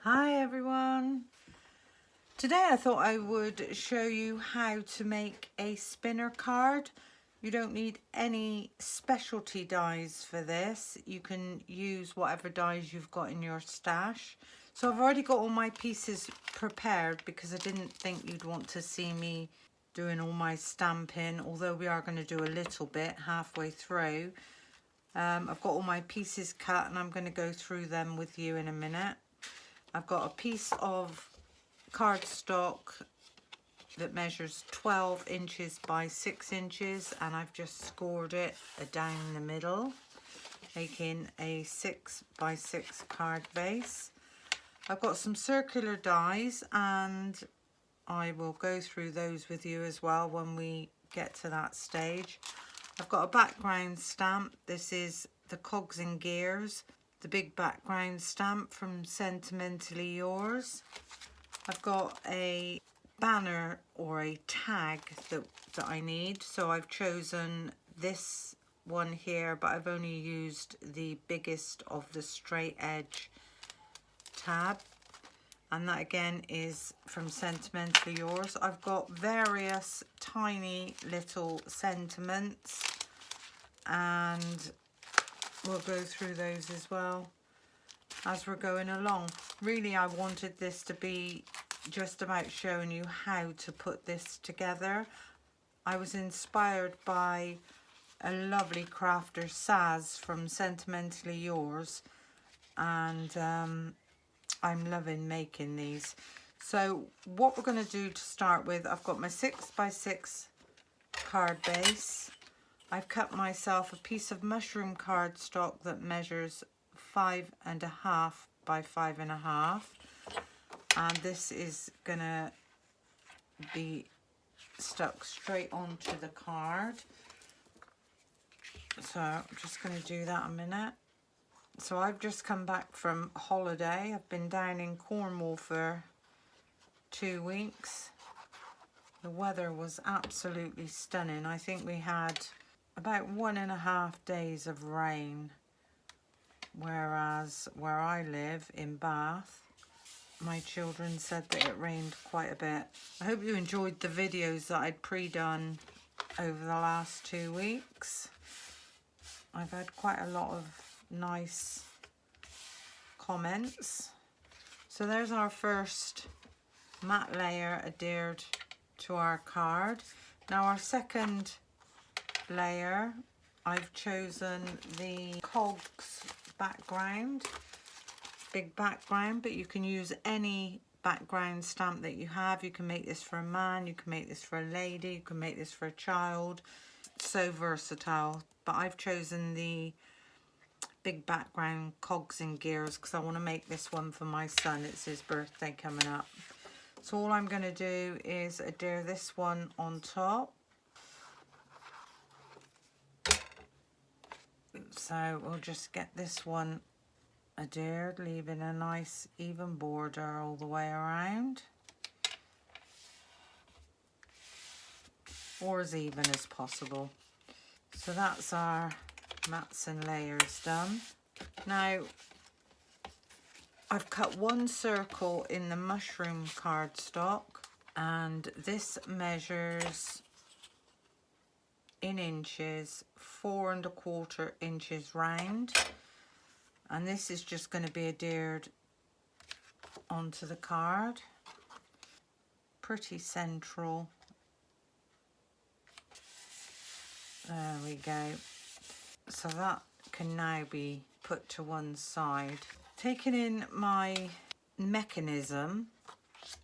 Hi everyone! Today I thought I would show you how to make a spinner card. You don't need any specialty dies for this. You can use whatever dies you've got in your stash. So I've already got all my pieces prepared because I didn't think you'd want to see me doing all my stamping, although we are going to do a little bit halfway through. I've got all my pieces cut and I'm going to go through them with you in a minute. I've got a piece of cardstock that measures 12 inches by 6 inches and I've just scored it down the middle, making a 6 by 6 card base. I've got some circular dies and I will go through those with you as well when we get to that stage. I've got a background stamp. This is the Cogs and Gears, the big background stamp from Sentimentally Yours. I've got a banner or a tag that I need, so I've chosen this one here, but I've only used the biggest of the straight edge tab, and that again is from Sentimentally Yours. I've got various tiny little sentiments and we'll go through those as well as we're going along. Really, I wanted this to be just about showing you how to put this together. I was inspired by a lovely crafter, Saz, from Sentimentally Yours, and I'm loving making these. So what we're going to do to start with, I've got my 6 by 6 card base. I've cut myself a piece of mushroom cardstock that measures 5.5 by 5.5, and this is gonna be stuck straight onto the card. So I'm just going to do that a minute. So I've just come back from holiday. I've been down in Cornwall for 2 weeks. The weather was absolutely stunning. I think we had about 1.5 days of rain, whereas where I live in Bath, my children said that it rained quite a bit. I hope you enjoyed the videos that I'd pre-done over the last 2 weeks. I've had quite a lot of nice comments. So there's our first matte layer adhered to our card. Now our second layer, I've chosen the Cogs background, big background, but you can use any background stamp that you have. You can make this for a man, you can make this for a lady, you can make this for a child. So versatile. But I've chosen the big background Cogs and Gears because I want to make this one for my son. It's his birthday coming up. So all I'm going to do is adhere this one on top. So we'll just get this one adhered, leaving a nice even border all the way around, or as even as possible. So that's our mats and layers done. Now I've cut one circle in the mushroom cardstock, and this measures in inches, 4¼ inches round, and this is just going to be adhered onto the card. Pretty central. There we go. So that can now be put to one side. Taking in my mechanism,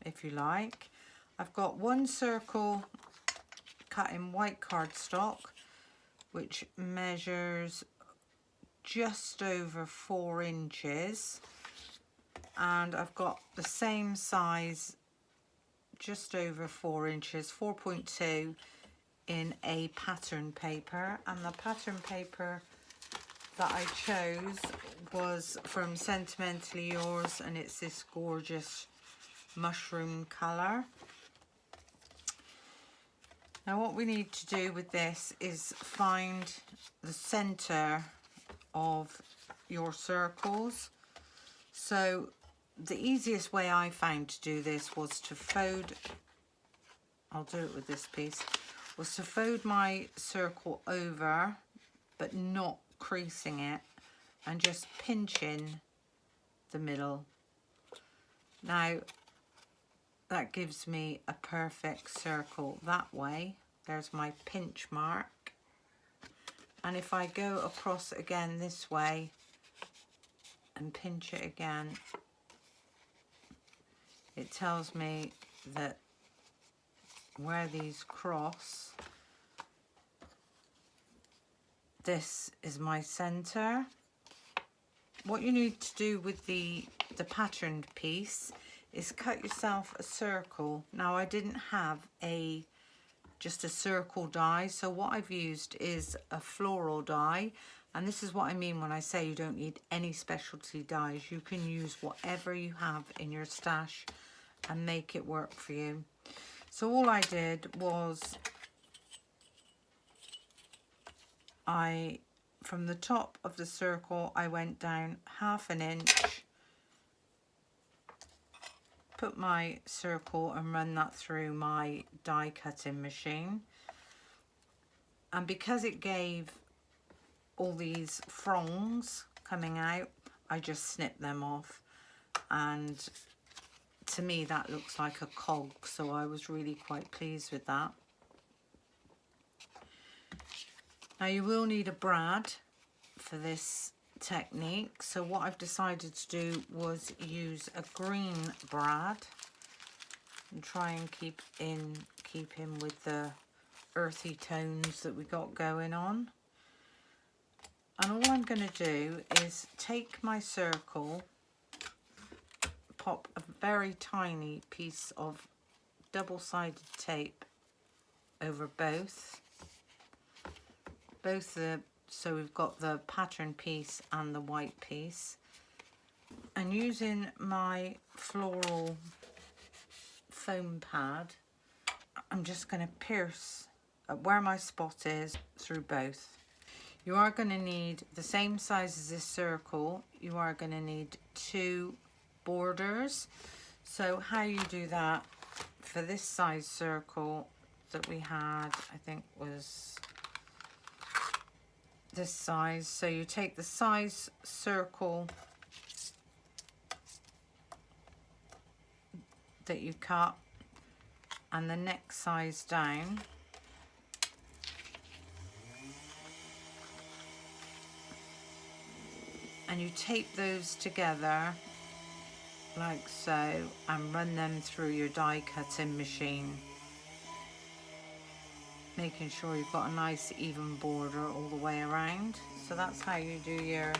if you like, I've got one circle cut in white cardstock, which measures just over 4 inches, and I've got the same size, just over 4 inches, 4.2, in a pattern paper, and the pattern paper that I chose was from Sentimentally Yours, and it's this gorgeous mushroom colour. Now what we need to do with this is find the centre of your circles. So the easiest way I found to do this was to fold, I'll do it with this piece, was to fold my circle over but not creasing it and just pinch in the middle. Now that gives me a perfect circle that way. There's my pinch mark. And if I go across again this way and pinch it again, it tells me that where these cross, this is my center. What you need to do with the patterned piece is cut yourself a circle. Now I didn't have just a circle die, so what I've used is a floral die, and this is what I mean when I say you don't need any specialty dies. You can use whatever you have in your stash and make it work for you. So all I did was from the top of the circle I went down 1/2 inch, put my circle and run that through my die cutting machine, and because it gave all these fronds coming out, I just snipped them off, and to me that looks like a cog, so I was really quite pleased with that. Now you will need a brad for this technique, so what I've decided to do was use a green brad and try and keep in with the earthy tones that we got going on. And all I'm going to do is take my circle, pop a very tiny piece of double-sided tape over both so we've got the pattern piece and the white piece, and using my floral foam pad, I'm just going to pierce where my spot is through both. You are going to need the same size as this circle. You are going to need 2 borders. So how you do that for this size circle that we had, I think was this size. So you take the size circle that you cut and the next size down, and you tape those together like so and run them through your die cutting machine, making sure you've got a nice even border all the way around. So that's how you do your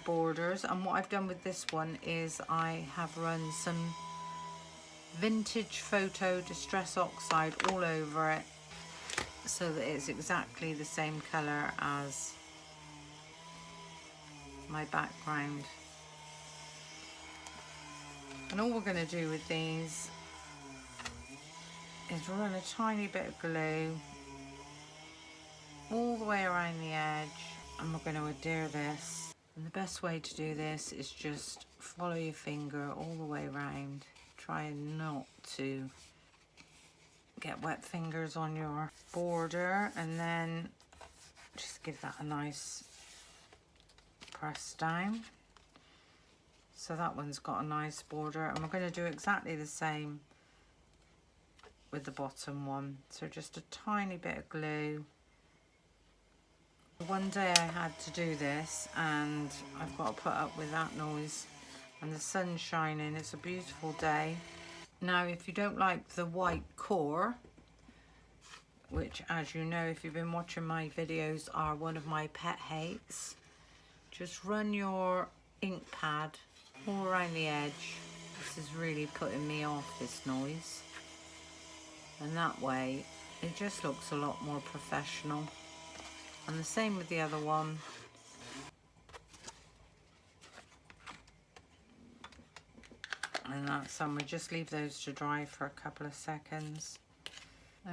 borders. And what I've done with this one is I have run some vintage photo distress oxide all over it so that it's exactly the same color as my background. And all we're going to do with these is run a tiny bit of glue all the way around the edge, and we're going to adhere this. And the best way to do this is just follow your finger all the way around. Try not to get wet fingers on your border, and then just give that a nice press down. So that one's got a nice border, and we're going to do exactly the same with the bottom one. So just a tiny bit of glue. One day I had to do this and I've got to put up with that noise, and the sun's shining, it's a beautiful day. Now if you don't like the white core, which as you know if you've been watching my videos are one of my pet hates, just run your ink pad all around the edge. This is really putting me off, this noise. And that way it just looks a lot more professional. And the same with the other one. And that's we just leave those to dry for a couple of seconds.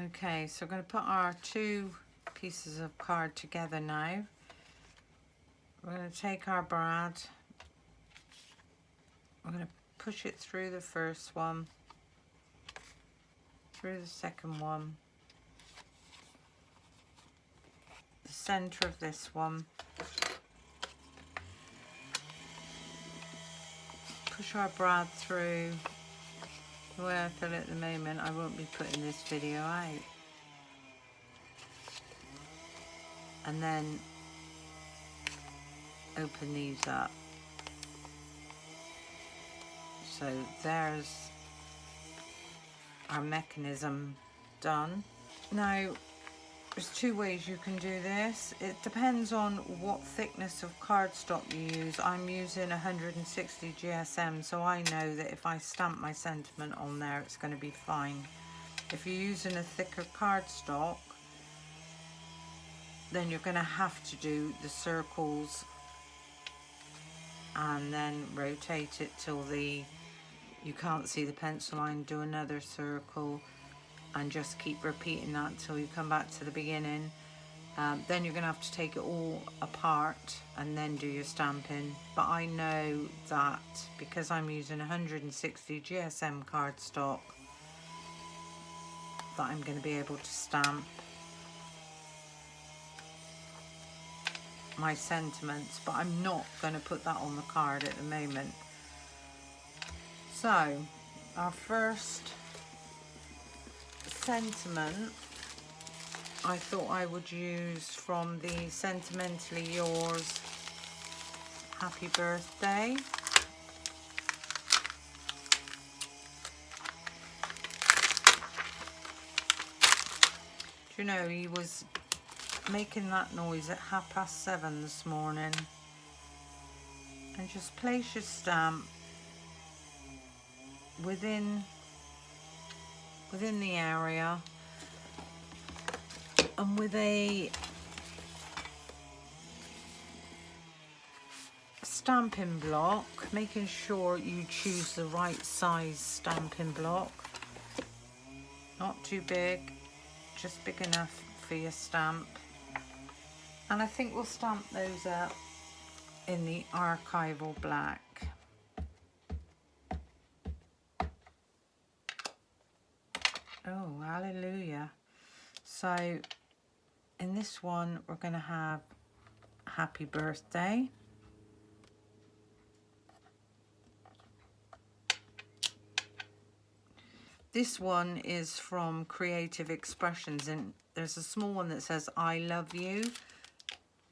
Okay, so we're going to put our 2 pieces of card together now. We're going to take our brad, I'm going to push it through the first one, through the second one, the center of this one, push our brad through. The way I feel at the moment, I won't be putting this video out. And then open these up. So there's our mechanism done. Now, there's two ways you can do this. It depends on what thickness of cardstock you use. I'm using 160 GSM, so I know that if I stamp my sentiment on there, it's going to be fine. If you're using a thicker cardstock, then you're going to have to do the circles and then rotate it till you can't see the pencil line, do another circle, and just keep repeating that until you come back to the beginning. Then you're going to have to take it all apart and then do your stamping. But I know that because I'm using 160 GSM cardstock, that I'm going to be able to stamp my sentiments, but I'm not going to put that on the card at the moment. So our first sentiment I thought I would use from the Sentimentally Yours Happy Birthday. Do you know, he was making that noise at 7:30 this morning. And just place your stamp within the area, and with a stamping block, making sure you choose the right size stamping block, not too big, just big enough for your stamp. And I think we'll stamp those up in the archival black. Oh, hallelujah. So in this one, we're going to have Happy Birthday. This one is from Creative Expressions, and there's a small one that says I love you.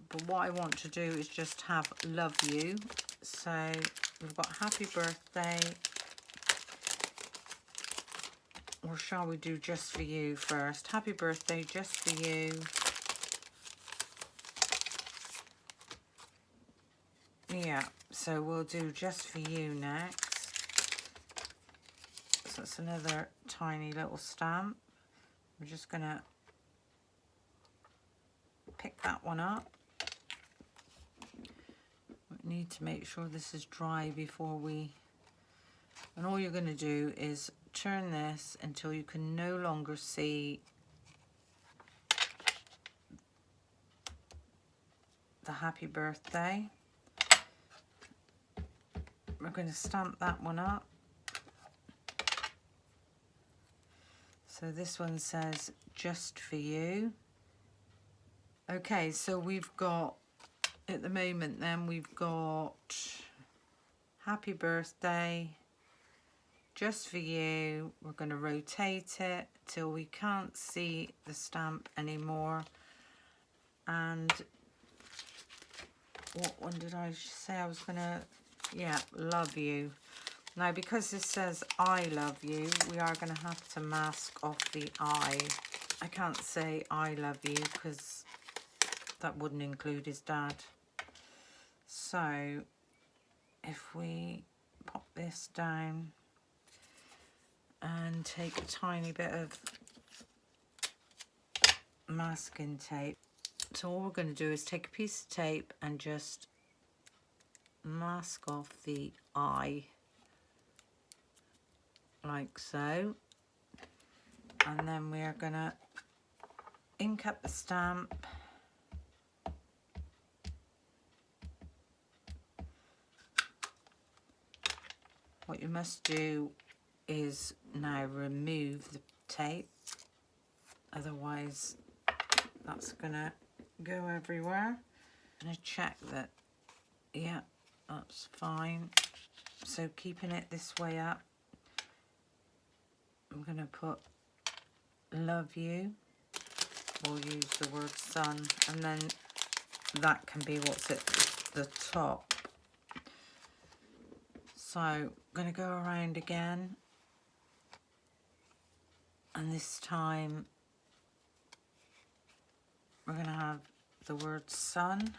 But what I want to do is just have love you. So we've got Happy Birthday. Or shall we do just for you first? Happy birthday, just for you. Yeah, so we'll do just for you next. So it's another tiny little stamp. We're just going to pick that one up. We need to make sure this is dry before we... And all you're going to do is turn this until you can no longer see the happy birthday. We're going to stamp that one up. So this one says just for you. Okay, so we've got, at the moment then, we've got happy birthday, just for you. We're going to rotate it till we can't see the stamp anymore. And what one did I say I was going to, yeah, love you. Now, because this says I love you, we are going to have to mask off the I. I can't say I love you because that wouldn't include his dad. So if we pop this down and take a tiny bit of masking tape. So all we're going to do is take a piece of tape and just mask off the I, like so. And then we are going to ink up the stamp. What you must do is now remove the tape, otherwise that's gonna go everywhere. I'm gonna check that, yeah, that's fine. So keeping it this way up, I'm gonna put love you. We'll use the word sun, and then that can be what's at the top. So I'm gonna go around again, and this time we're gonna have the word sun.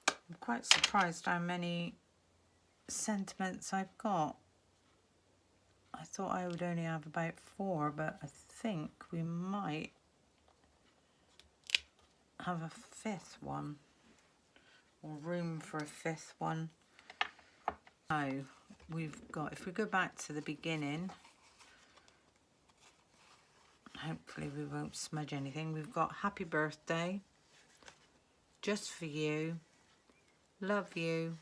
I'm quite surprised how many sentiments I've got. I thought I would only have about 4, but I think we might have a 5th one, or room for a 5th one. So we've got, if we go back to the beginning, hopefully we won't smudge anything. We've got happy birthday, just for you, love you,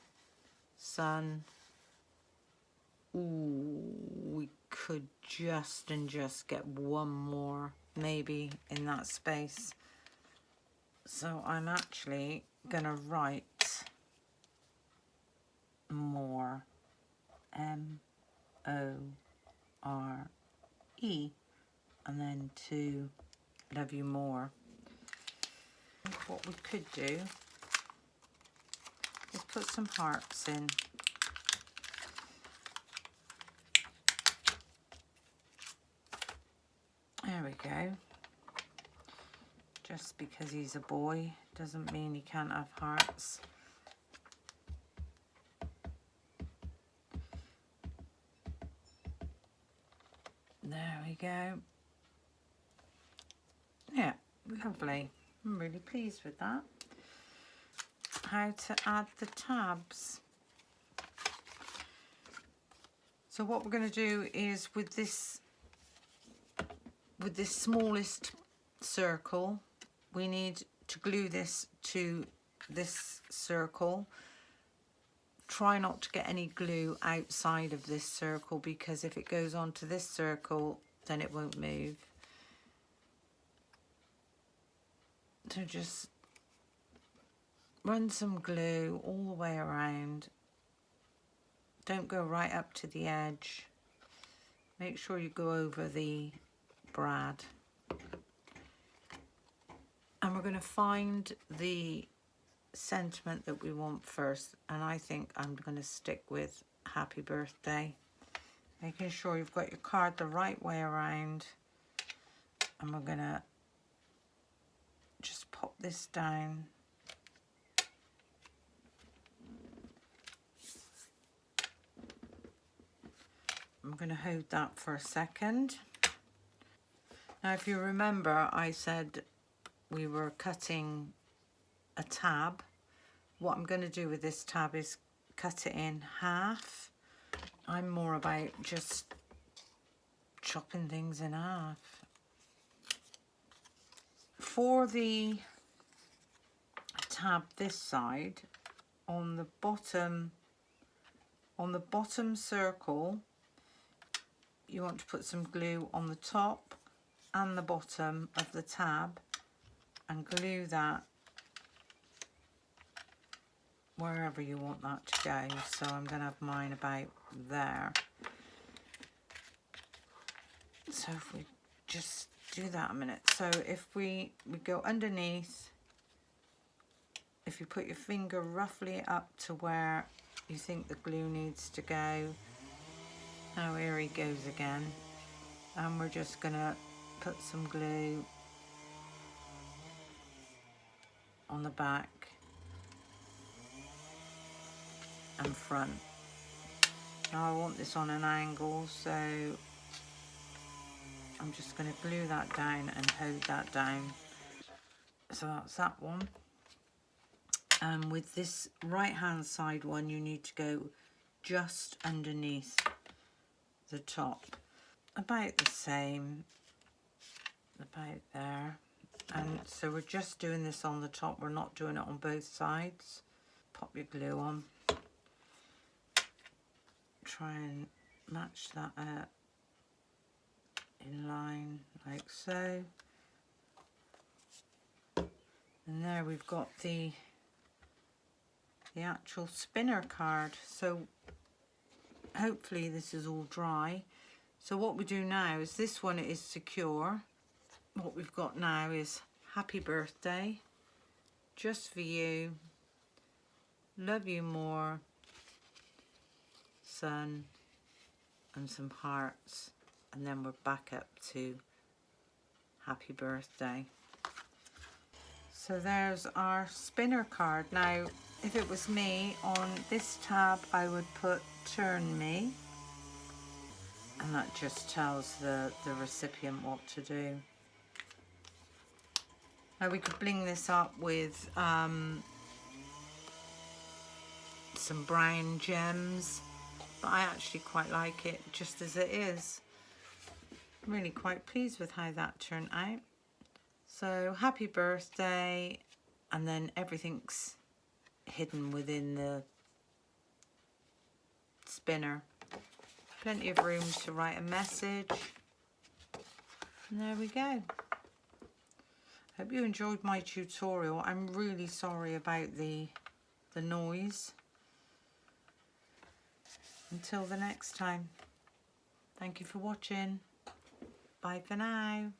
sun. Ooh, we could just get one more maybe in that space. So I'm actually gonna write more, M-O-R-E, and then to love you more. What we could do is put some hearts in. There we go. Just because he's a boy doesn't mean he can't have hearts. There we go. Yeah, lovely. I'm really pleased with that. How to add the tabs. So what we're going to do is with this smallest circle, we need to glue this to this circle. Try not to get any glue outside of this circle, because if it goes onto this circle then it won't move. So just run some glue all the way around. Don't go right up to the edge. Make sure you go over the brad. And we're going to find the sentiment that we want first, and I think I'm going to stick with happy birthday. Making sure you've got your card the right way around, and we're going to just pop this down. I'm going to hold that for a second. Now if you remember, I said we were cutting a tab. What I'm going to do with this tab is cut it in half. I'm more about just chopping things in half. For the tab this side, on the bottom circle, you want to put some glue on the top and the bottom of the tab and glue that wherever you want that to go. So I'm going to have mine about there. So if we just do that a minute. So if we go underneath, if you put your finger roughly up to where you think the glue needs to go. Now here he goes again. And we're just going to put some glue on the back and front. Now I want this on an angle, so I'm just going to glue that down and hold that down. So that's that one. And with this right hand side one, you need to go just underneath the top. About the same, about there. And so we're just doing this on the top, we're not doing it on both sides. pop your glue on. Try and match that up in line like so. And there we've got the actual spinner card. So hopefully this is all dry. So what we do now is, this one is secure. What we've got now is happy birthday, just for you, love you more, sun, and some hearts, and then we're back up to happy birthday. So there's our spinner card. Now if it was me, on this tab I would put turn me, and that just tells the recipient what to do. Now we could bling this up with some brown gems, but I actually quite like it just as it is. I'm really quite pleased with how that turned out. So happy birthday, and then everything's hidden within the spinner. Plenty of room to write a message. And there we go. Hope you enjoyed my tutorial. I'm really sorry about the noise. Until the next time, thank you for watching. Bye for now.